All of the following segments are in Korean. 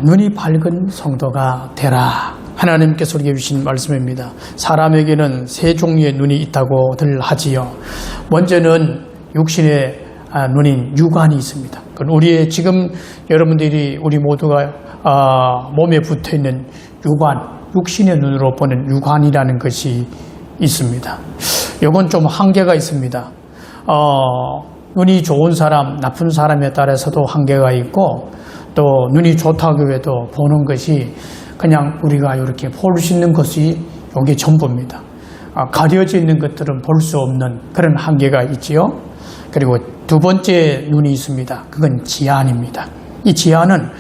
눈이 밝은 성도가 되라. 하나님께서 우리에게 주신 말씀입니다. 사람에게는 세 종류의 눈이 있다고들 하지요. 먼저는 육신의 눈인 육안이 있습니다. 우리의 지금 여러분들이 우리 모두가 몸에 붙어 있는 육안, 육신의 눈으로 보는 육안이라는 것이 있습니다. 이건 좀 한계가 있습니다. 눈이 좋은 사람, 나쁜 사람에 따라서도 한계가 있고, 또 눈이 좋다고 해도 보는 것이 그냥 우리가 이렇게 볼 수 있는 것이 이게 전부입니다. 가려져 있는 것들은 볼 수 없는 그런 한계가 있지요. 그리고 두 번째 눈이 있습니다. 그건 지안입니다. 이 지안은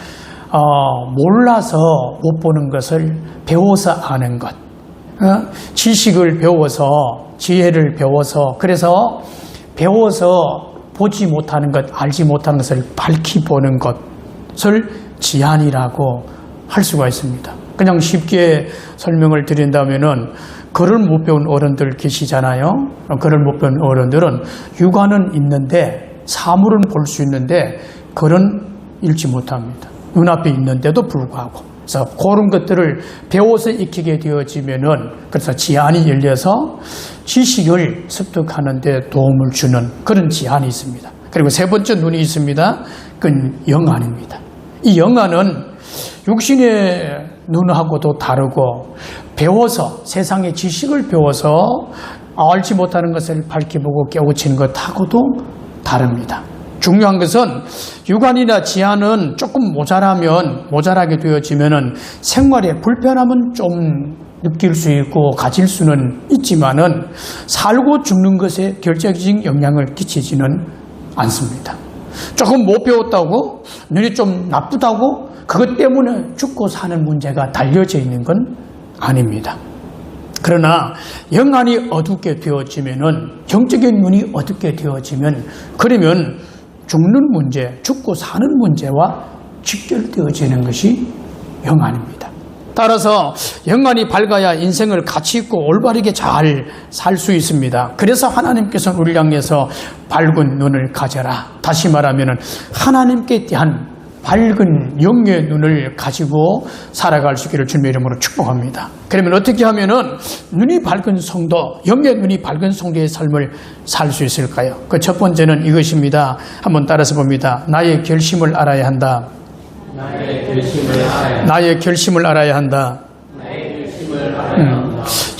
몰라서 못 보는 것을 배워서 아는 것, 지식을 배워서, 지혜를 배워서, 그래서 배워서 보지 못하는 것, 알지 못하는 것을 밝히 보는 것을 지안이라고 할 수가 있습니다. 그냥 쉽게 설명을 드린다면은 글을 못 배운 어른들 계시잖아요. 글을 못 배운 어른들은 육안은 있는데, 사물은 볼 수 있는데 글은 읽지 못합니다. 눈앞에 있는데도 불구하고. 그래서 그런 것들을 배워서 익히게 되어지면은, 그래서 지안이 열려서 지식을 습득하는 데 도움을 주는 그런 지안이 있습니다. 그리고 세 번째 눈이 있습니다. 그건 영안입니다. 이 영안은 육신의 눈하고도 다르고, 배워서, 세상의 지식을 배워서 알지 못하는 것을 밝히 보고 깨우치는 것하고도 다릅니다. 중요한 것은 육안이나 지안은 조금 모자라게 되어지면은 생활에 불편함은 좀 느낄 수 있고 가질 수는 있지만은 살고 죽는 것에 결정적인 영향을 끼치지는 않습니다. 조금 못 배웠다고, 눈이 좀 나쁘다고 그것 때문에 죽고 사는 문제가 달려져 있는 건 아닙니다. 그러나 영안이 어둡게 되어지면은, 영적인 눈이 어둡게 되어지면, 그러면 죽는 문제, 죽고 사는 문제와 직결되어지는 것이 영안입니다. 따라서 영안이 밝아야 인생을 가치 있고 올바르게 잘 살 수 있습니다. 그래서 하나님께서는 우리를 향해서 밝은 눈을 가져라. 다시 말하면 하나님께 대한 밝은 영의 눈을 가지고 살아갈 수 있기를 주님의 이름으로 축복합니다. 그러면 어떻게 하면은 눈이 밝은 성도, 영의 눈이 밝은 성도의 삶을 살 수 있을까요? 그 첫 번째는 이것입니다. 한번 따라서 봅니다. 나의 결심을 알아야 한다. 나의 결심을 알아야 한다.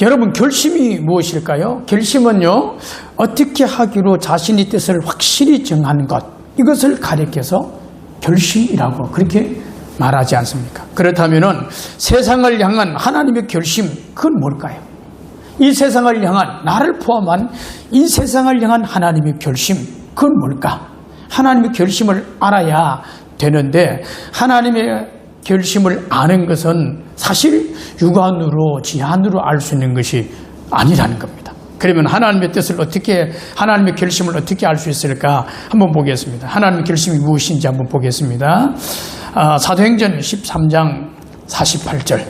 여러분, 결심이 무엇일까요? 결심은요, 어떻게 하기로 자신의 뜻을 확실히 정한 것, 이것을 가리켜서 결심이라고 그렇게 말하지 않습니까? 그렇다면은 세상을 향한 하나님의 결심, 그건 뭘까요? 이 세상을 향한, 나를 포함한 이 세상을 향한 하나님의 결심, 그건 뭘까? 하나님의 결심을 알아야 되는데, 하나님의 결심을 아는 것은 사실 육안으로, 지안으로 알 수 있는 것이 아니라는 겁니다. 그러면 하나님의 뜻을 어떻게, 하나님의 결심을 어떻게 알 수 있을까? 한번 보겠습니다. 하나님의 결심이 무엇인지 한번 보겠습니다. 사도행전 13장 48절.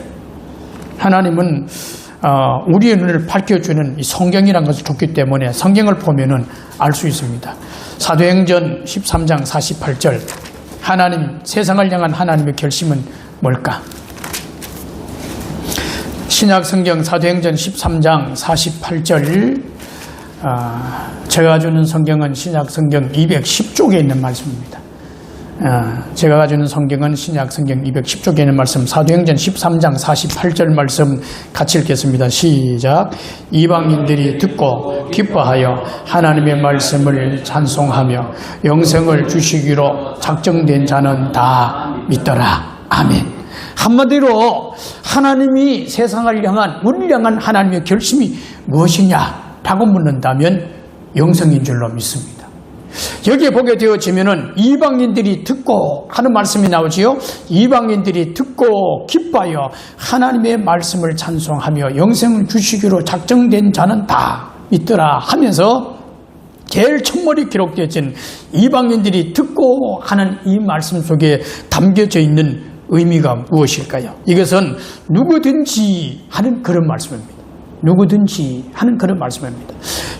하나님은 우리의 눈을 밝혀주는 이 성경이라는 것을 줬기 때문에 성경을 보면은 알 수 있습니다. 사도행전 13장 48절. 하나님, 세상을 향한 하나님의 결심은 뭘까? 신약성경 사도행전 13장 48절, 제가 가지고 있는 성경은 신약성경 210쪽에 있는 말씀입니다. 제가 가지고 있는 성경은 신약성경 210쪽에 있는 말씀, 사도행전 13장 48절 말씀 같이 읽겠습니다. 시작. 이방인들이 듣고 기뻐하여 하나님의 말씀을 찬송하며 영생을 주시기로 작정된 자는 다 믿더라. 아멘. 한마디로 하나님이 세상을 향한, 우리를 향한 하나님의 결심이 무엇이냐라고 묻는다면 영생인 줄로 믿습니다. 여기에 보게 되어지면은 이방인들이 듣고 하는 말씀이 나오지요. 이방인들이 듣고 기뻐하여 하나님의 말씀을 찬송하며 영생을 주시기로 작정된 자는 다 믿더라 하면서 제일 첫머리 기록되어진 이방인들이 듣고 하는 이 말씀 속에 담겨져 있는 의미가 무엇일까요? 이것은 누구든지 하는 그런 말씀입니다. 누구든지 하는 그런 말씀입니다.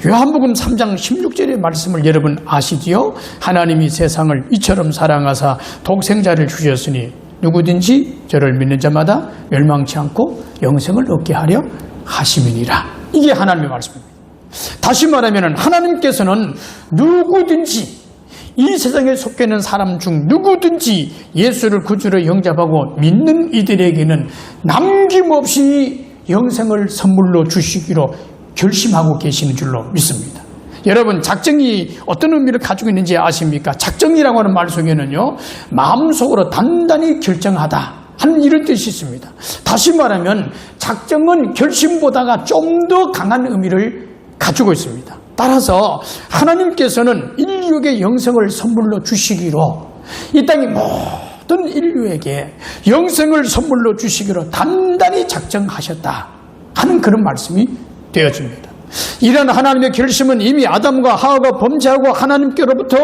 요한복음 3장 16절의 말씀을 여러분 아시지요? 하나님이 세상을 이처럼 사랑하사 독생자를 주셨으니 누구든지 저를 믿는 자마다 멸망치 않고 영생을 얻게 하려 하심이니라. 이게 하나님의 말씀입니다. 다시 말하면 하나님께서는 누구든지 이 세상에 속해 있는 사람 중 누구든지 예수를 구주로 영접하고 믿는 이들에게는 남김없이 영생을 선물로 주시기로 결심하고 계시는 줄로 믿습니다. 여러분, 작정이 어떤 의미를 가지고 있는지 아십니까? 작정이라고 하는 말 속에는요, 마음속으로 단단히 결정하다 하는 이런 뜻이 있습니다. 다시 말하면 작정은 결심보다가 좀 더 강한 의미를 가지고 있습니다. 따라서 하나님께서는 인류에게 영생을 선물로 주시기로, 이 땅의 모든 인류에게 영생을 선물로 주시기로 단단히 작정하셨다 하는 그런 말씀이 되어집니다. 이런 하나님의 결심은 이미 아담과 하와가 범죄하고 하나님께로부터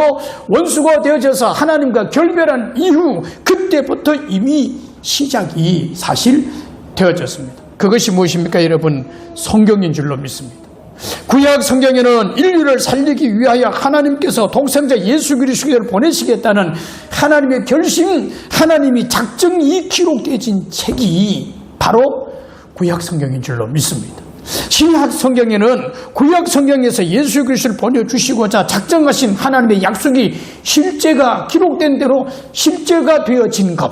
원수가 되어져서 하나님과 결별한 이후 그때부터 이미 시작이 사실 되어졌습니다. 그것이 무엇입니까, 여러분? 성경인 줄로 믿습니다. 구약 성경에는 인류를 살리기 위하여 하나님께서 독생자 예수 그리스도를 보내시겠다는 하나님의 결심, 하나님이 작정이 기록되어진 책이 바로 구약 성경인 줄로 믿습니다. 신약 성경에는 구약 성경에서 예수 그리스도를 보내주시고자 작정하신 하나님의 약속이 실제가 기록된 대로 실제가 되어진 것,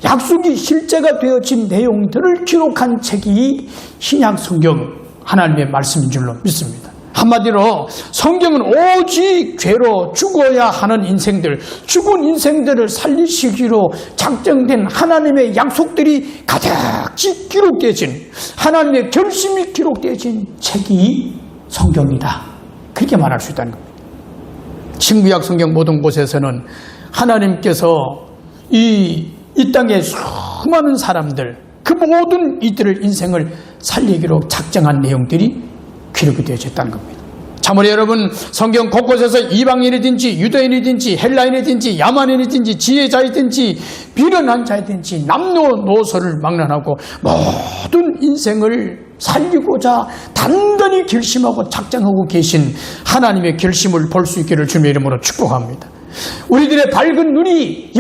약속이 실제가 되어진 내용들을 기록한 책이 신약 성경 하나님의 말씀인 줄로 믿습니다. 한마디로 성경은 오직 죄로 죽어야 하는 인생들, 죽은 인생들을 살리시기로 작정된 하나님의 약속들이 가득히 기록되어진, 하나님의 결심이 기록되어진 책이 성경이다, 그렇게 말할 수 있다는 겁니다. 신구약 성경 모든 곳에서는 하나님께서 이 땅의 수많은 사람들, 그 모든 이들을 인생을 살리기로 작정한 내용들이 기록이 되어졌다는 겁니다. 참으로 여러분, 성경 곳곳에서 이방인이든지 유대인이든지 헬라인이든지 야만인이든지 지혜자이든지 비련한 자이든지 남녀노소를 막론하고 모든 인생을 살리고자 단단히 결심하고 작정하고 계신 하나님의 결심을 볼 수 있기를 주님의 이름으로 축복합니다. 우리들의 밝은 눈이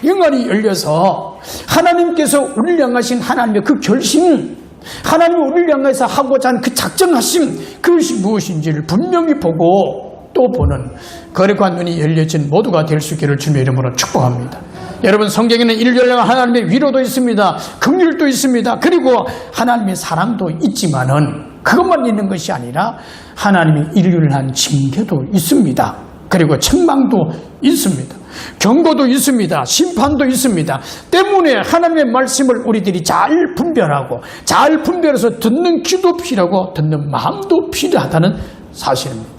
영원히 열려서 하나님께서 우리를 향하신 하나님의 그 결심, 하나님이 우리를 향해서 하고자 하는 그 작정하심, 그것이 무엇인지를 분명히 보고 또 보는 거룩한 눈이 열려진 모두가 될 수 있기를 주님의 이름으로 축복합니다. 여러분, 성경에는 인류를 향한 하나님의 위로도 있습니다. 긍휼도 있습니다. 그리고 하나님의 사랑도 있지만은 그것만 있는 것이 아니라 하나님의 인류를 향한 징계도 있습니다. 그리고 책망도 있습니다. 경고도 있습니다. 심판도 있습니다. 때문에 하나님의 말씀을 우리들이 잘 분별하고, 잘 분별해서 듣는 귀도 필요하고 듣는 마음도 필요하다는 사실입니다.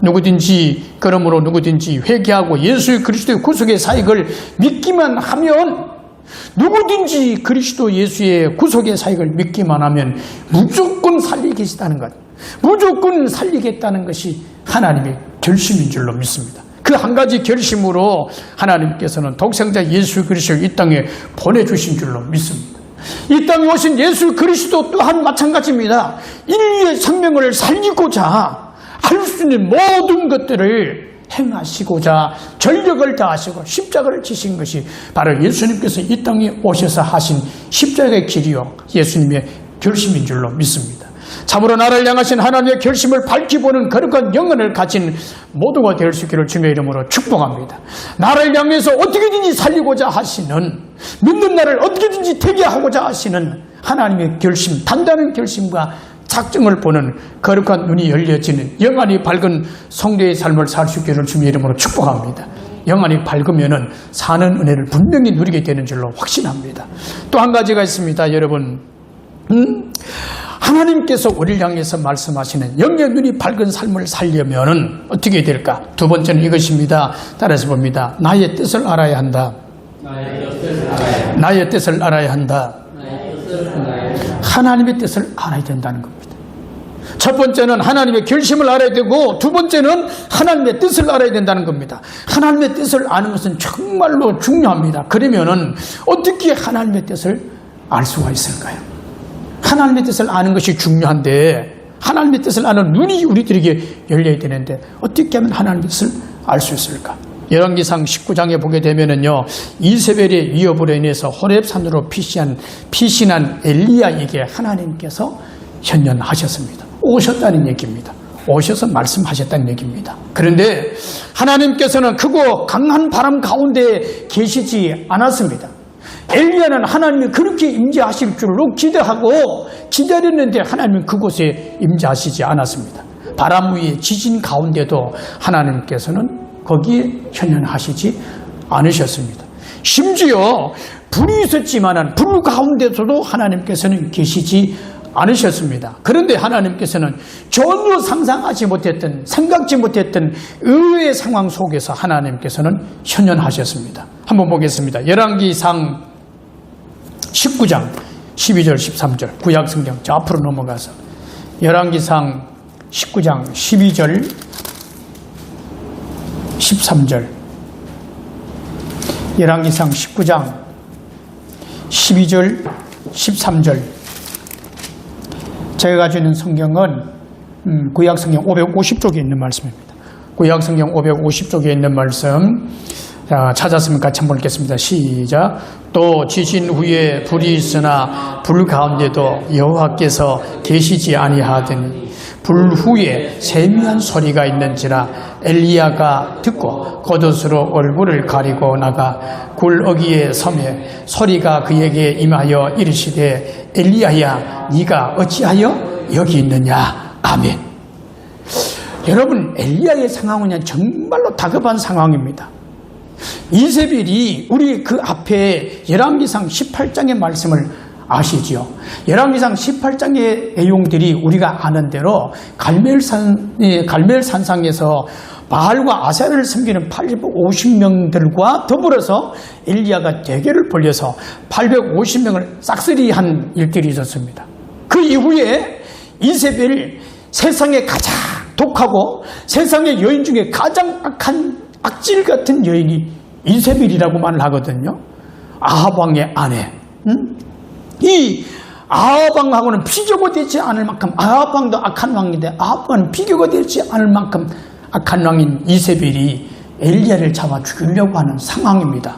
누구든지, 그러므로 누구든지 회개하고 예수 그리스도의 구속의 사역을 믿기만 하면, 누구든지 그리스도 예수의 구속의 사역을 믿기만 하면 무조건 살리겠다는 것, 무조건 살리겠다는 것이 하나님의 결심인 줄로 믿습니다. 그 한 가지 결심으로 하나님께서는 독생자 예수 그리스도를 이 땅에 보내주신 줄로 믿습니다. 이 땅에 오신 예수 그리스도 또한 마찬가지입니다. 인류의 생명을 살리고자 할 수 있는 모든 것들을 행하시고자 전력을 다하시고 십자가를 지신 것이 바로 예수님께서 이 땅에 오셔서 하신 십자가의 길이요, 예수님의 결심인 줄로 믿습니다. 참으로 나를 향하신 하나님의 결심을 밝히 보는 거룩한 영혼을 가진 모두가 될 수 있기를 주님의 이름으로 축복합니다. 나를 향해서 어떻게든지 살리고자 하시는, 믿는 나를 어떻게든지 되게 하고자 하시는 하나님의 결심, 단단한 결심과 작정을 보는 거룩한 눈이 열려지는 영안이 밝은 성도의 삶을 살 수 있기를 주님의 이름으로 축복합니다. 영안이 밝으면은 사는 은혜를 분명히 누리게 되는 줄로 확신합니다. 또 한 가지가 있습니다, 여러분. 하나님께서 우리를 향해서 말씀하시는 영의 눈이 밝은 삶을 살려면은 어떻게 될까? 두 번째는 이것입니다. 따라서 봅니다. 나의 뜻을 알아야 한다. 나의 뜻을 알아야 한다. 하나님의 뜻을 알아야 된다는 겁니다. 첫 번째는 하나님의 결심을 알아야 되고, 두 번째는 하나님의 뜻을 알아야 된다는 겁니다. 하나님의 뜻을 아는 것은 정말로 중요합니다. 그러면은 어떻게 하나님의 뜻을 알 수가 있을까요? 하나님의 뜻을 아는 것이 중요한데 하나님의 뜻을 아는 눈이 우리들에게 열려야 되는데 어떻게 하면 하나님의 뜻을 알 수 있을까? 열왕기상 19장에 보게 되면은요, 이세벨의 위협으로 인해서 호렙산으로 피신한 엘리야에게 하나님께서 현현하셨습니다. 오셨다는 얘기입니다. 오셔서 말씀하셨다는 얘기입니다. 그런데 하나님께서는 크고 강한 바람 가운데 계시지 않았습니다. 엘리야는 하나님이 그렇게 임재하실 줄로 기대하고 기다렸는데 하나님은 그곳에 임재하시지 않았습니다. 바람 위에 지진 가운데도 하나님께서는 거기에 현현하시지 않으셨습니다. 심지어 불이 있었지만 불 가운데서도 하나님께서는 계시지 않으셨습니다. 그런데 하나님께서는 전혀 상상하지 못했던, 생각지 못했던 의외의 상황 속에서 하나님께서는 현현하셨습니다. 한번 보겠습니다. 열왕기상 19장 12절 13절 구약성경 저 앞으로 넘어가서 열왕기상 19장 12절 13절 열왕기상 19장 12절 13절 제가 가지고 있는 성경은 구약성경 550쪽에 있는 말씀입니다. 구약성경 550쪽에 있는 말씀 찾았으면 같이 한번 읽겠습니다. 시작. 또 지진 후에 불이 있으나 불 가운데도 여호와께서 계시지 아니하더니 불 후에 세미한 소리가 있는지라 엘리야가 듣고 겉옷으로 얼굴을 가리고 나가 굴 어귀에 서매 소리가 그에게 임하여 이르시되 엘리야야 네가 어찌하여 여기 있느냐. 아멘. 여러분, 엘리야의 상황은 정말로 다급한 상황입니다. 이세벨이 우리 그 앞에 열왕기상 18장의 말씀을 아시죠? 열왕기상 18장의 내용들이 우리가 아는 대로 갈멜산상에서 바알과 아세라를 섬기는 850명들과 더불어서 엘리야가 대결을 벌여서 850명을 싹쓸이한 일들이 있었습니다. 그 이후에 이세벨 세상에 가장 독하고 세상의 여인 중에 가장 악한 악질 같은 여인이 이세벨이라고 말을 하거든요. 아합 왕의 아내. 이 아합 왕하고는 비교가 되지 않을 만큼, 아합 왕도 악한 왕인데 아합 왕은 비교가 되지 않을 만큼 악한 왕인 이세벨이 엘리야를 잡아 죽이려고 하는 상황입니다.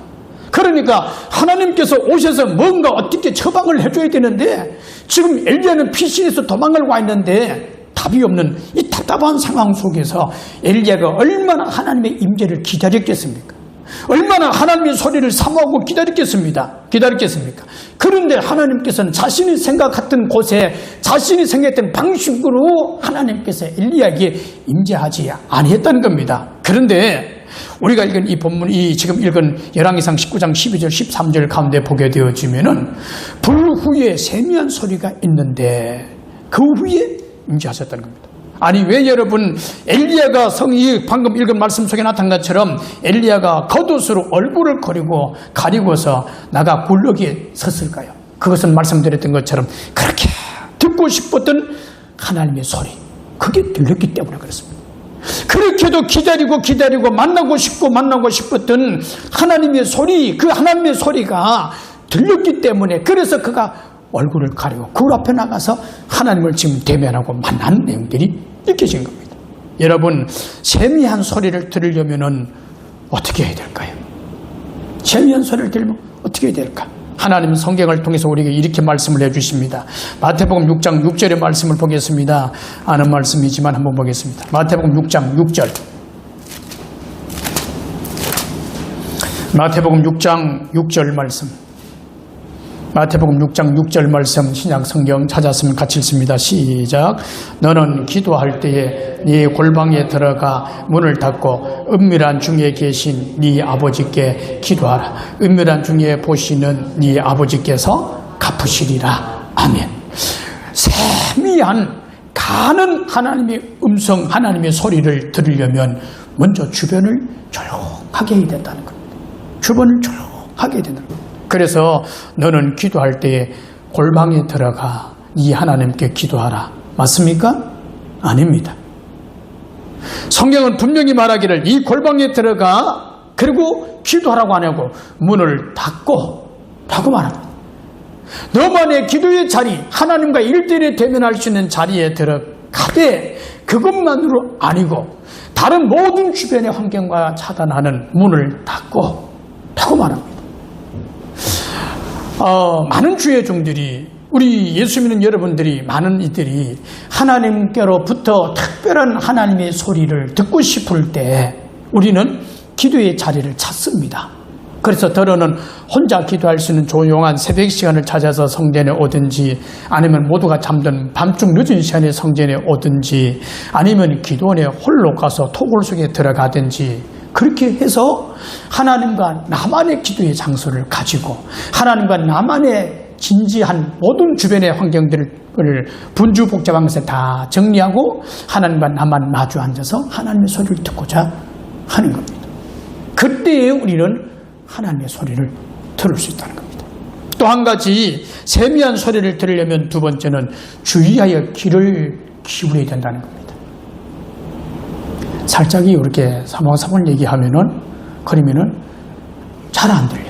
그러니까 하나님께서 오셔서 뭔가 어떻게 처방을 해줘야 되는데 지금 엘리야는 피신해서 도망을 와 있는데 답이 없는 이 답답한 상황 속에서 엘리야가 얼마나 하나님의 임재를 기다렸겠습니까? 얼마나 하나님의 소리를 사모하고 기다렸겠습니까? 그런데 하나님께서는 자신이 생각했던 곳에 자신이 생각했던 방식으로 하나님께서 엘리야에게 임재하지 아니했다는 겁니다. 그런데 우리가 읽은 이 본문, 이 지금 읽은 열왕기상 19장 12절 13절 가운데 보게 되어지면은 불 후에 세미한 소리가 있는데 그 후에 임재하셨다는 겁니다. 아니 왜 여러분 엘리야가 성이 방금 읽은 말씀 속에 나타난 것처럼 엘리야가 겉옷으로 얼굴을 가리고서 나가 굴러기에 섰을까요? 그것은 말씀드렸던 것처럼 그렇게 듣고 싶었던 하나님의 소리, 그게 들렸기 때문에 그렇습니다. 그렇게도 기다리고 만나고 싶었던 하나님의 소리, 그 하나님의 소리가 들렸기 때문에 그래서 그가 얼굴을 가리고 그 앞에 나가서 하나님을 지금 대면하고 만난 내용들이 느껴진 겁니다. 여러분, 세미한 소리를 들으려면 어떻게 해야 될까요? 세미한 소리를 들으면 어떻게 해야 될까? 하나님 성경을 통해서 우리에게 이렇게 말씀을 해주십니다. 마태복음 6장 6절의 말씀을 보겠습니다. 아는 말씀이지만 한번 보겠습니다. 마태복음 6장 6절. 마태복음 6장 6절 말씀. 마태복음 6장 6절 말씀 신약 성경 찾았으면 같이 읽습니다. 시작. 너는 기도할 때에 네 골방에 들어가 문을 닫고 은밀한 중에 계신 네 아버지께 기도하라. 은밀한 중에 보시는 네 아버지께서 갚으시리라. 아멘. 세미한 가는 하나님의 음성, 하나님의 소리를 들으려면 먼저 주변을 조용하게 해야 된다는 겁니다. 주변을 조용하게 해야 된다는 겁니다. 그래서 너는 기도할 때에 골방에 들어가 이 하나님께 기도하라. 맞습니까? 아닙니다. 성경은 분명히 말하기를 이 골방에 들어가 그리고 기도하라고 안 하고 문을 닫고 라고 말합니다. 너만의 기도의 자리, 하나님과 일대일에 대면할 수 있는 자리에 들어가되 그것만으로 아니고 다른 모든 주변의 환경과 차단하는 문을 닫고 라고 말합니다. 많은 주의 종들이, 우리 예수 믿는 여러분들이, 많은 이들이 하나님께로부터 특별한 하나님의 소리를 듣고 싶을 때 우리는 기도의 자리를 찾습니다. 그래서 더러는 혼자 기도할 수 있는 조용한 새벽 시간을 찾아서 성전에 오든지, 아니면 모두가 잠든 밤중 늦은 시간에 성전에 오든지, 아니면 기도원에 홀로 가서 토굴 속에 들어가든지, 그렇게 해서 하나님과 나만의 기도의 장소를 가지고 하나님과 나만의 진지한 모든 주변의 환경들을 분주복잡한 것을 다 정리하고 하나님과 나만 마주 앉아서 하나님의 소리를 듣고자 하는 겁니다. 그때에 우리는 하나님의 소리를 들을 수 있다는 겁니다. 또 한 가지, 세미한 소리를 들으려면 두 번째는 주의하여 귀를 기울여야 된다는 겁니다. 살짝이 이렇게 사방사방을 얘기하면은, 그러면은 잘 안 들려.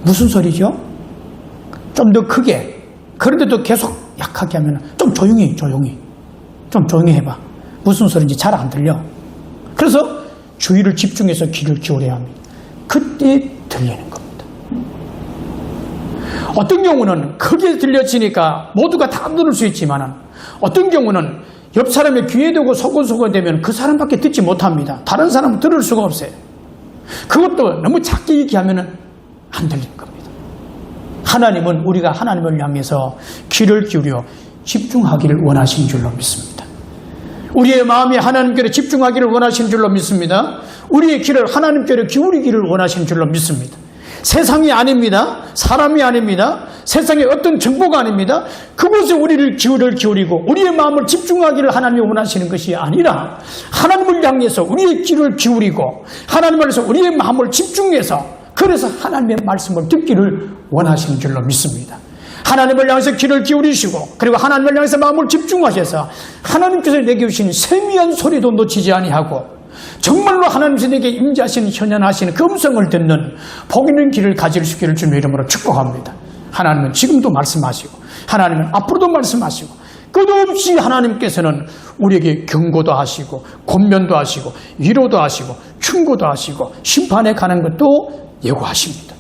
무슨 소리죠? 좀 더 크게. 그런데도 계속 약하게 하면 좀 조용히 해봐. 무슨 소리인지 잘 안 들려. 그래서 주의를 집중해서 귀를 기울여야 합니다. 그때 들리는 겁니다. 어떤 경우는 크게 들려지니까 모두가 다 들을 수 있지만, 어떤 경우는 옆 사람의 귀에 대고 소곤소곤 되면 그 사람밖에 듣지 못합니다. 다른 사람은 들을 수가 없어요. 그것도 너무 작게 얘기하면 안 들리는 겁니다. 하나님은 우리가 하나님을 향해서 귀를 기울여 집중하기를 원하시는 줄로 믿습니다. 우리의 마음이 하나님께로 집중하기를 원하시는 줄로 믿습니다. 우리의 귀를 하나님께로 기울이기를 원하시는 줄로 믿습니다. 세상이 아닙니다. 사람이 아닙니다. 세상의 어떤 정보가 아닙니다. 그곳에 우리를 귀를 기울이고 우리의 마음을 집중하기를 하나님이 원하시는 것이 아니라 하나님을 향해서 우리의 귀를 기울이고 하나님을 향해서 우리의 마음을 집중해서, 그래서 하나님의 말씀을 듣기를 원하시는 줄로 믿습니다. 하나님을 향해서 귀를 기울이시고, 그리고 하나님을 향해서 마음을 집중하셔서 하나님께서 내게 주신 세미한 소리도 놓치지 아니하고 정말로 하나님께서 내게 임재하시는, 현현하시는 그 음성을 듣는 복 있는 길을 가질 수 있기를 주님의 이름으로 축복합니다. 하나님은 지금도 말씀하시고, 하나님은 앞으로도 말씀하시고, 끝없이 하나님께서는 우리에게 경고도 하시고 권면도 하시고 위로도 하시고 충고도 하시고 심판에 가는 것도 예고하십니다.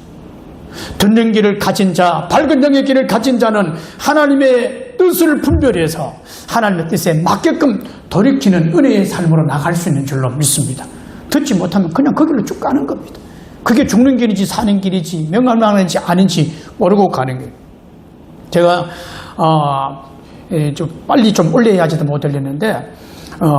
듣는 길을 가진 자, 밝은 영의 길을 가진 자는 하나님의 뜻을 분별해서 하나님의 뜻에 맞게끔 돌이키는 은혜의 삶으로 나갈 수 있는 줄로 믿습니다. 듣지 못하면 그냥 그 길로 쭉 가는 겁니다. 그게 죽는 길인지 사는 길인지 명망하는지 아닌지 모르고 가는 길. 제가 좀 빨리 좀 올려야지도 못 올렸는데,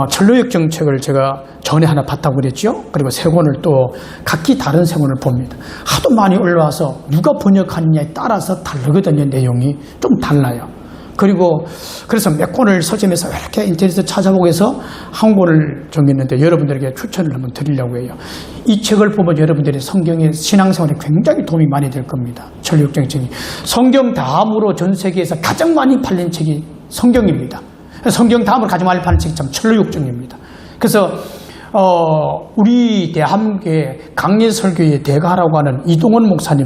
철로역정 책을 제가 전에 하나 봤다고 그랬죠. 그리고 세 권을 또 각기 다른 세 권을 봅니다. 하도 많이 올라와서 누가 번역하느냐에 따라서 다르거든요. 내용이 좀 달라요. 그리고 그래서 몇 권을 서점에서 이렇게 인터넷에서 찾아보고 해서 한 권을 정했는데 여러분들에게 추천을 한번 드리려고 해요. 이 책을 보면 여러분들이 성경의 신앙생활에 굉장히 도움이 많이 될 겁니다. 철로역정 책이 성경 다음으로 전 세계에서 가장 많이 팔린 책이 성경입니다. 성경 다음으로 가장 많이 파는 책이 참 철로역정입니다. 그래서 우리 대한민국의 강예설교의 대가라고 하는 이동원 목사님,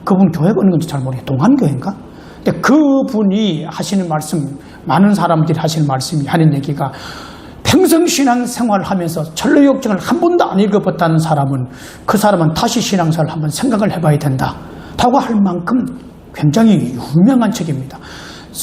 그분 교회가 어느 건지 잘 모르겠어요. 동안교회인가? 근데 그분이 하시는 말씀, 많은 사람들이 하시는 말씀이 하는 얘기가, 평생 신앙생활을 하면서 철로역정을 한 번도 안 읽어봤다는 사람은 그 사람은 다시 신앙생활을 한번 생각을 해봐야 된다 라고 할 만큼 굉장히 유명한 책입니다.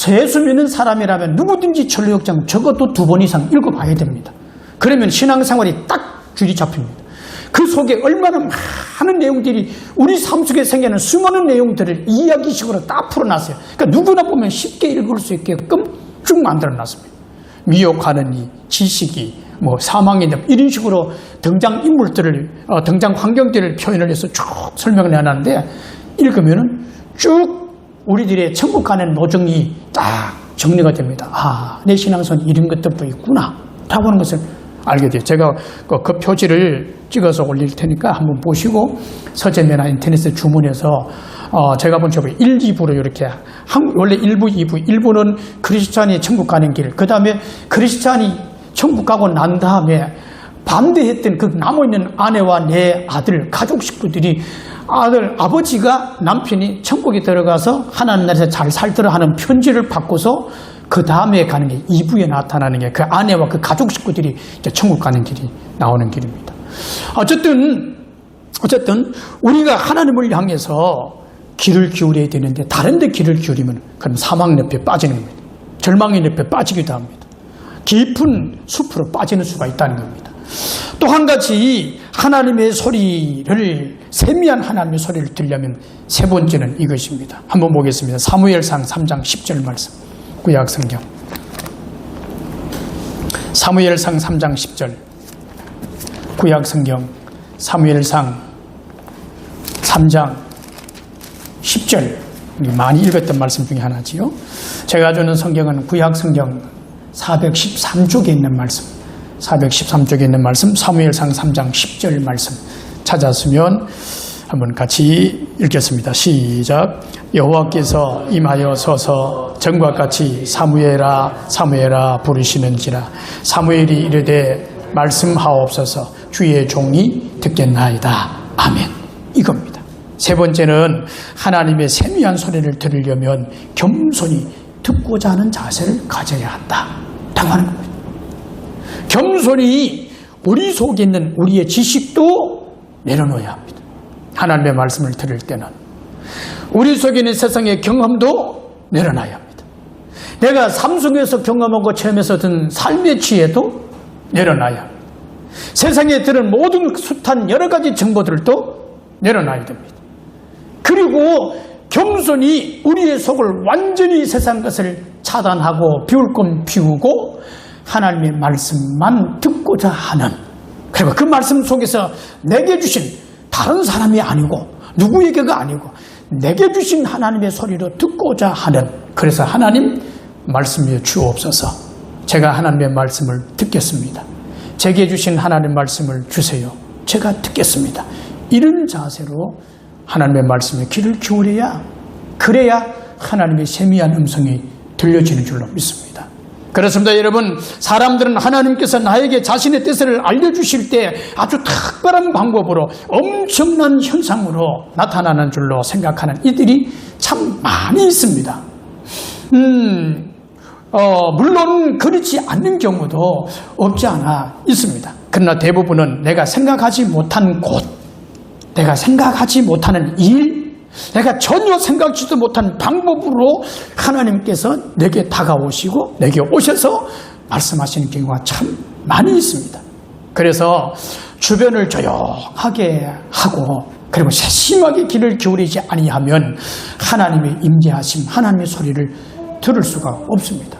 예수 믿는 사람이라면 누구든지 철로역정 적어도 2번 이상 읽어봐야 됩니다. 그러면 신앙생활이 딱 줄이 잡힙니다. 그 속에 얼마나 많은 내용들이 우리 삶 속에 생기는 수많은 내용들을 이야기식으로 딱 풀어놨어요. 그러니까 누구나 보면 쉽게 읽을 수 있게끔 쭉 만들어놨습니다. 미혹하는 이 지식이 사망의 늪, 이런 식으로 등장인물들을, 등장 환경들을 표현을 해서 쭉 설명을 해놨는데, 읽으면은 쭉 우리들의 천국 가는 노정이 딱 정리가 됩니다. 아, 내 신앙선 이런 것들도 있구나 라고 하는 것을 알게 돼요. 제가 그 표지를 찍어서 올릴 테니까 한번 보시고 서점이나 인터넷에 주문해서 제가 본 책을 1, 2부로 이렇게 원래 1부, 2부, 1부는 크리스찬이 천국 가는 길, 그 다음에 크리스찬이 천국 가고 난 다음에 반대했던 그 남아있는 아내와 내 아들, 가족 식구들이 아버지가 남편이 천국에 들어가서 하나님 나라에서 잘 살더라 하는 편지를 받고서 그 다음에 가는 게 2부에 나타나는 게 그 아내와 그 가족 식구들이 이제 천국 가는 길이 나오는 길입니다. 어쨌든 우리가 하나님을 향해서 길을 기울여야 되는데 다른 데 길을 기울이면 그럼 사망 늪에 빠지는 겁니다. 절망의 늪에 빠지기도 합니다. 깊은 숲으로 빠지는 수가 있다는 겁니다. 또 한 가지 하나님의 소리를 세미한 하나님의 소리를 들려면 세 번째는 이것입니다. 한번 보겠습니다. 사무엘상 3장 10절 말씀. 구약 성경. 사무엘상 3장 10절. 구약 성경. 사무엘상 3장 10절. 많이 읽었던 말씀 중에 하나지요. 제가 주는 성경은 구약 성경 413쪽에 있는 말씀. 413쪽에 있는 말씀, 사무엘상 3장 10절 말씀 찾았으면 한번 같이 읽겠습니다. 시작. 여호와께서 임하여 서서 전과 같이 사무엘아 사무엘아 부르시는지라. 사무엘이 이르되 말씀하옵소서. 주의 종이 듣겠나이다. 아멘. 이겁니다. 세 번째는 하나님의 세미한 소리를 들으려면 겸손히 듣고자 하는 자세를 가져야 한다. 당하는 겁니다. 겸손히 우리 속에 있는 우리의 지식도 내려놓아야 합니다. 하나님의 말씀을 들을 때는 우리 속에 있는 세상의 경험도 내려놔야 합니다. 내가 삶 속에서 경험하고 체험해서 든 삶의 지혜도 내려놔야 합니다. 세상에 들은 모든 숱한 여러 가지 정보들도 내려놔야 됩니다. 그리고 겸손히 우리의 속을 완전히 세상 것을 차단하고 비울 건 비우고 하나님의 말씀만 듣고자 하는, 그리고 그 말씀 속에서 내게 주신 다른 사람이 아니고 누구에게가 아니고 내게 주신 하나님의 소리로 듣고자 하는, 그래서 하나님 말씀에 주옵소서. 제가 하나님의 말씀을 듣겠습니다. 제게 주신 하나님의 말씀을 주세요. 제가 듣겠습니다. 이런 자세로 하나님의 말씀에 귀를 기울여야, 그래야 하나님의 세미한 음성이 들려지는 줄로 믿습니다. 그렇습니다. 여러분, 사람들은 하나님께서 나에게 자신의 뜻을 알려주실 때 아주 특별한 방법으로 엄청난 현상으로 나타나는 줄로 생각하는 이들이 참 많이 있습니다. 물론 그렇지 않는 경우도 없지 않아 있습니다. 그러나 대부분은 내가 생각하지 못한 곳, 내가 생각하지 못하는 일, 내가 전혀 생각지도 못한 방법으로 하나님께서 내게 다가오시고 내게 오셔서 말씀하시는 경우가 참 많이 있습니다. 그래서 주변을 조용하게 하고 그리고 세심하게 귀를 기울이지 아니하면 하나님의 임재하심, 하나님의 소리를 들을 수가 없습니다.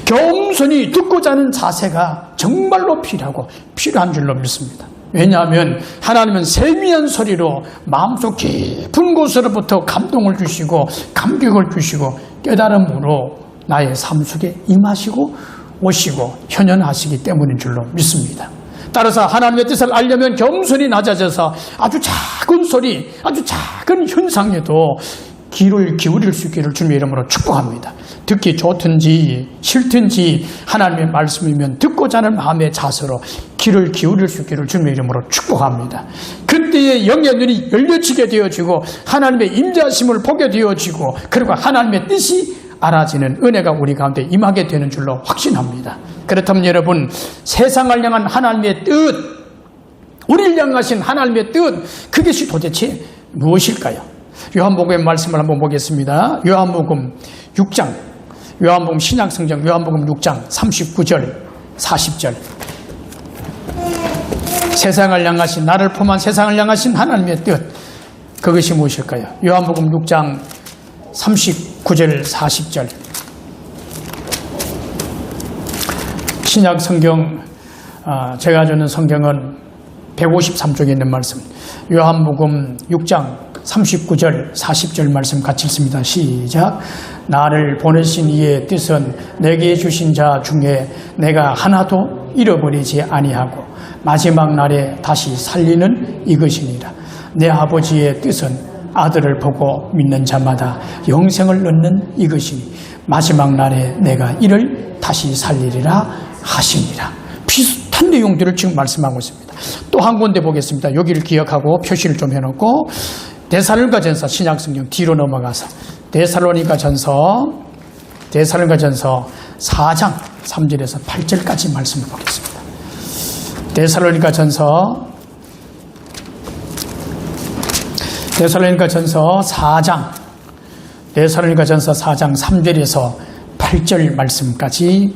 겸손히 듣고자 하는 자세가 정말로 필요한 줄로 믿습니다. 왜냐하면 하나님은 세미한 소리로 마음속 깊은 곳으로부터 감동을 주시고 감격을 주시고 깨달음으로 나의 삶 속에 임하시고 오시고 현현하시기 때문인 줄로 믿습니다. 따라서 하나님의 뜻을 알려면 겸손히 낮아져서 아주 작은 소리, 아주 작은 현상에도 귀를 기울일 수 있기를 주님의 이름으로 축복합니다. 듣기 좋든지 싫든지 하나님의 말씀이면 듣고자 하는 마음의 자세로 귀를 기울일 수 있기를 주님의 이름으로 축복합니다. 그때의 영의 눈이 열려지게 되어지고 하나님의 임재하심을 보게 되어지고 그리고 하나님의 뜻이 알아지는 은혜가 우리 가운데 임하게 되는 줄로 확신합니다. 그렇다면 여러분, 세상을 향한 하나님의 뜻, 우리를 향하신 하나님의 뜻, 그것이 도대체 무엇일까요? 요한복음의 말씀을 한번 보겠습니다. 요한복음 6장, 요한복음 신약성경 요한복음 6장 39절 40절. 세상을 향하신, 나를 포함한 세상을 향하신 하나님의 뜻, 그것이 무엇일까요? 요한복음 6장 39절 40절. 신약성경, 제가 주는 성경은 153쪽에 있는 말씀, 요한복음 6장 39절 40절 말씀 같이 읽습니다. 시작. 나를 보내신 이의 뜻은 내게 주신 자 중에 내가 하나도 잃어버리지 아니하고 마지막 날에 다시 살리는 이것이니라. 내 아버지의 뜻은 아들을 보고 믿는 자마다 영생을 얻는 이것이니 마지막 날에 내가 이를 다시 살리리라 하시니라. 비슷한 이러한 내용들을 지금 말씀하고 있습니다. 또 한 군데 보겠습니다. 여기를 기억하고 표시를 좀 해놓고 데살로니가전서 신약성경 뒤로 넘어가서 데살로니가전서 4장 3절에서 8절까지 말씀을 보겠습니다. 데살로니가전서 4장 3절에서 8절 말씀까지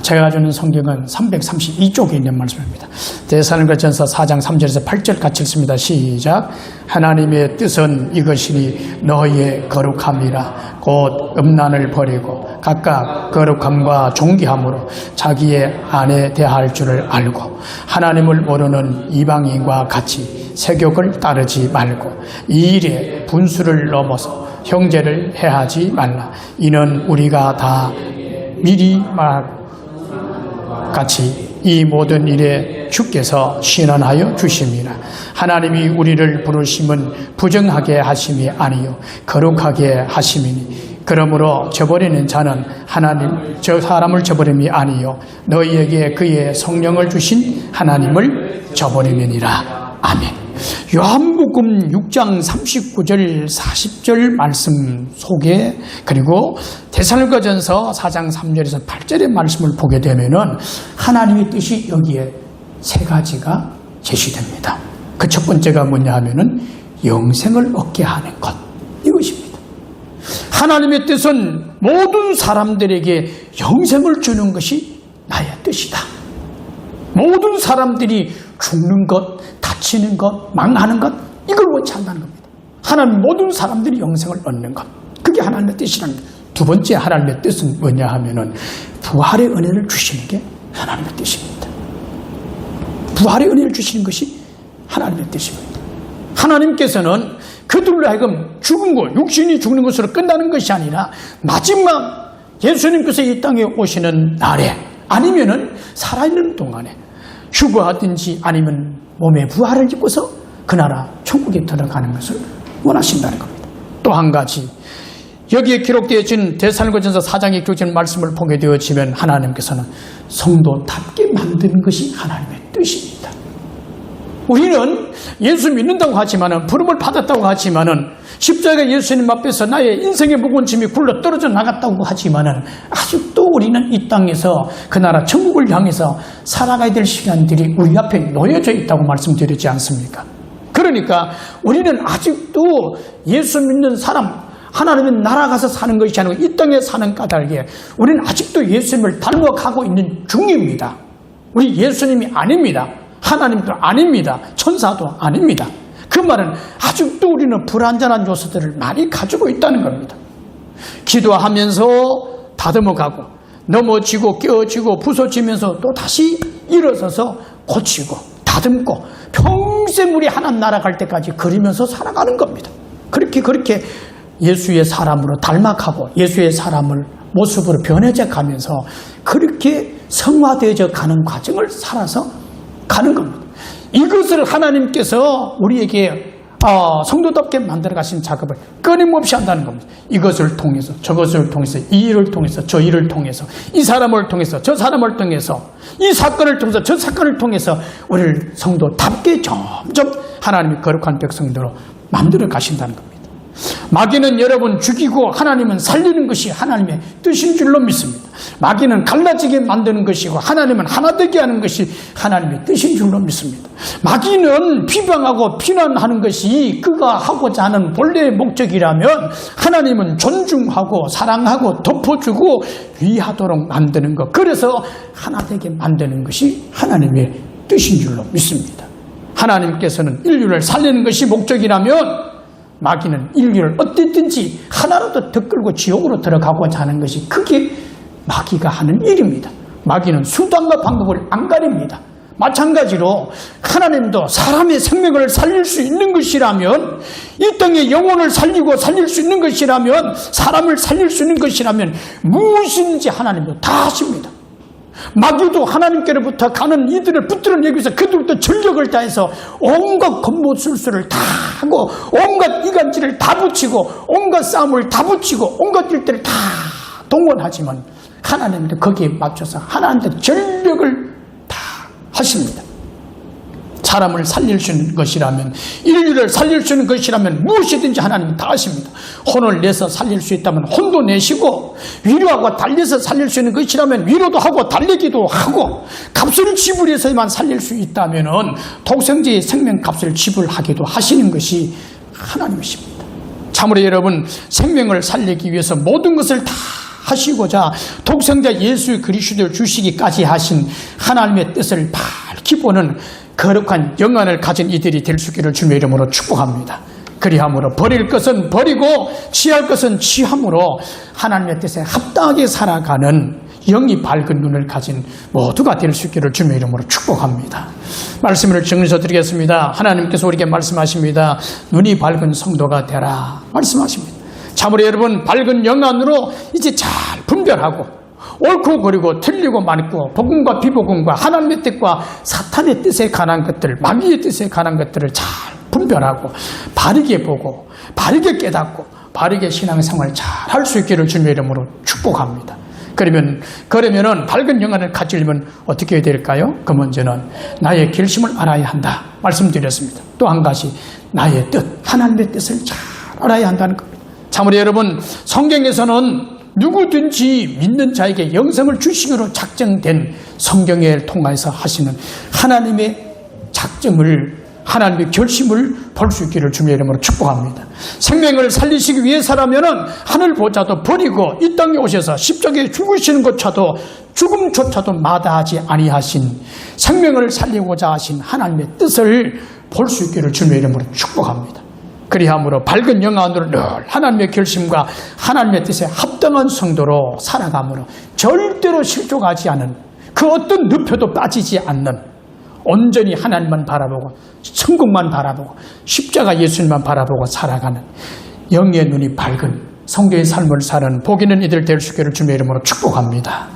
제가 주는 성경은 332쪽에 있는 말씀입니다. 데살로니가전서 4장 3절에서 8절 같이 읽습니다. 시작. 하나님의 뜻은 이것이니 너희의 거룩함이라 곧 음란을 버리고 각각 거룩함과 존귀함으로 자기의 아내 대할 줄을 알고 하나님을 모르는 이방인과 같이 세욕을 따르지 말고 이 일에 분수를 넘어서 형제를 해하지 말라. 이는 우리가 다 미리 같이 이 모든 일에 주께서 신원하여 주심이라. 하나님이 우리를 부르심은 부정하게 하심이 아니요 거룩하게 하심이니 그러므로 저버리는 자는 저 사람을 저버림이 아니요 너희에게 그의 성령을 주신 하나님을 저버림이니라. 아멘. 요한복음 6장 39절 40절 말씀 속에 그리고 데살로니가전서 4장 3절에서 8절의 말씀을 보게 되면은 하나님의 뜻이 여기에 세 가지가 제시됩니다. 그 첫 번째가 뭐냐 하면은 영생을 얻게 하는 것, 이것입니다. 하나님의 뜻은 모든 사람들에게 영생을 주는 것이 나의 뜻이다. 모든 사람들이 죽는 것, 다치는 것, 망하는 것, 이걸 원치 않는다는 겁니다. 하나님 모든 사람들이 영생을 얻는 것, 그게 하나님의 뜻이라는 겁니다. 두 번째 하나님의 뜻은 뭐냐 하면은 부활의 은혜를 주시는 게 하나님의 뜻입니다. 부활의 은혜를 주시는 것이 하나님의 뜻입니다. 하나님께서는 그들로 하여금 죽은 것, 육신이 죽는 것으로 끝나는 것이 아니라 마지막 예수님께서 이 땅에 오시는 날에 아니면은 살아있는 동안에 휴거하든지 아니면 몸에 부활을 입고서 그 나라 천국에 들어가는 것을 원하신다는 겁니다. 또 한 가지 여기에 기록되어진 데살로니가전서 4장에 기록된 말씀을 보게 되어지면 하나님께서는 성도답게 만드는 것이 하나님의 뜻입니다. 우리는 예수 믿는다고 하지만은 부름을 받았다고 하지만은 십자가 예수님 앞에서 나의 인생의 무거운 짐이 굴러 떨어져 나갔다고 하지만은 아직도 우리는 이 땅에서 그 나라 천국을 향해서 살아가야 될 시간들이 우리 앞에 놓여져 있다고 말씀드리지 않습니까? 그러니까 우리는 아직도 예수 믿는 사람, 하나님의 나라 가서 사는 것이 아니고 이 땅에 사는 까닭에 우리는 아직도 예수님을 닮아가고 있는 중입니다. 우리 예수님이 아닙니다. 하나님도 아닙니다. 천사도 아닙니다. 그 말은 아직도 우리는 불완전한 요소들을 많이 가지고 있다는 겁니다. 기도하면서 다듬어가고 넘어지고 깨어지고 부서지면서 또 다시 일어서서 고치고 다듬고 평생 우리 하나님 나라 갈 때까지 그리면서 살아가는 겁니다. 그렇게 예수의 사람으로 닮아가고 예수의 사람을 모습으로 변해져 가면서 그렇게 성화되어져 가는 과정을 살아서 가는 겁니다. 이것을 하나님께서 우리에게 성도답게 만들어 가신 작업을 끊임없이 한다는 겁니다. 이것을 통해서 저것을 통해서 이 일을 통해서 저 일을 통해서 이 사람을 통해서 저 사람을 통해서 이 사건을 통해서 저 사건을 통해서 우리를 성도답게 점점 하나님의 거룩한 백성들로 만들어 가신다는 겁니다. 마귀는 여러분 죽이고 하나님은 살리는 것이 하나님의 뜻인 줄로 믿습니다. 마귀는 갈라지게 만드는 것이고 하나님은 하나 되게 하는 것이 하나님의 뜻인 줄로 믿습니다. 마귀는 비방하고 비난하는 것이 그가 하고자 하는 본래의 목적이라면 하나님은 존중하고 사랑하고 덮어주고 위하도록 만드는 것, 그래서 하나 되게 만드는 것이 하나님의 뜻인 줄로 믿습니다. 하나님께서는 인류를 살리는 것이 목적이라면 마귀는 인류를 어땠든지 하나라도 더 끌고 지옥으로 들어가고자 하는 것이 그게 마귀가 하는 일입니다. 마귀는 수단과 방법을 안 가립니다. 마찬가지로 하나님도 사람의 생명을 살릴 수 있는 것이라면, 이 땅의 영혼을 살리고 살릴 수 있는 것이라면, 사람을 살릴 수 있는 것이라면 무엇인지 하나님도 다 하십니다. 마귀도 하나님께로부터 가는 이들을 붙들어내기 위해서 그들부터 전력을 다해서 온갖 겉모술수를 다 하고 온갖 이간질을 다 붙이고 온갖 싸움을 다 붙이고 온갖 일들을 다 동원하지만 하나님도 거기에 맞춰서 하나님도 전력을 다 하십니다. 사람을 살릴 수 있는 것이라면, 인류를 살릴 수 있는 것이라면 무엇이든지 하나님은 다 하십니다. 혼을 내서 살릴 수 있다면 혼도 내시고, 위로하고 달래서 살릴 수 있는 것이라면 위로도 하고 달래기도 하고, 값을 지불해서만 살릴 수 있다면 독생자의 생명값을 지불하기도 하시는 것이 하나님이십니다. 참으로 여러분, 생명을 살리기 위해서 모든 것을 다 하시고자 독생자 예수 그리스도를 주시기까지 하신 하나님의 뜻을 밝히 보는 거룩한 영안을 가진 이들이 될 수 있기를 주님의 이름으로 축복합니다. 그리함으로 버릴 것은 버리고 취할 것은 취함으로 하나님의 뜻에 합당하게 살아가는 영이 밝은 눈을 가진 모두가 될 수 있기를 주님의 이름으로 축복합니다. 말씀을 정리해서 드리겠습니다. 하나님께서 우리에게 말씀하십니다. 눈이 밝은 성도가 되라 말씀하십니다. 참으로 여러분, 밝은 영안으로 이제 잘 분별하고 옳고 그리고 틀리고 맞고 복음과 비복음과 하나님의 뜻과 사탄의 뜻에 관한 것들, 마귀의 뜻에 관한 것들을 잘 분별하고 바르게 보고 바르게 깨닫고 바르게 신앙생활 잘 할 수 있기를 주님의 이름으로 축복합니다. 그러면은 밝은 영안을 가지려면 어떻게 해야 될까요? 그 먼저는 나의 결심을 알아야 한다 말씀드렸습니다. 또 한 가지, 나의 뜻, 하나님의 뜻을 잘 알아야 한다는 겁니다. 참으로 여러분, 성경에서는 누구든지 믿는 자에게 영생을 주시기로 작정된 성경을 통해서 하시는 하나님의 작정을, 하나님의 결심을 볼 수 있기를 주님의 이름으로 축복합니다. 생명을 살리시기 위해서라면 하늘 보좌도 버리고 이 땅에 오셔서 십자가에 죽으시는 것조차도 죽음조차도 마다하지 아니하신, 생명을 살리고자 하신 하나님의 뜻을 볼 수 있기를 주님의 이름으로 축복합니다. 그리함으로 밝은 영안으로 늘 하나님의 결심과 하나님의 뜻에 합당한 성도로 살아감으로 절대로 실족하지 않은, 그 어떤 늪에도 빠지지 않는, 온전히 하나님만 바라보고 천국만 바라보고 십자가 예수님만 바라보고 살아가는 영의 눈이 밝은 성도의 삶을 사는 복 있는 이들 될 수 있기를 주님의 이름으로 축복합니다.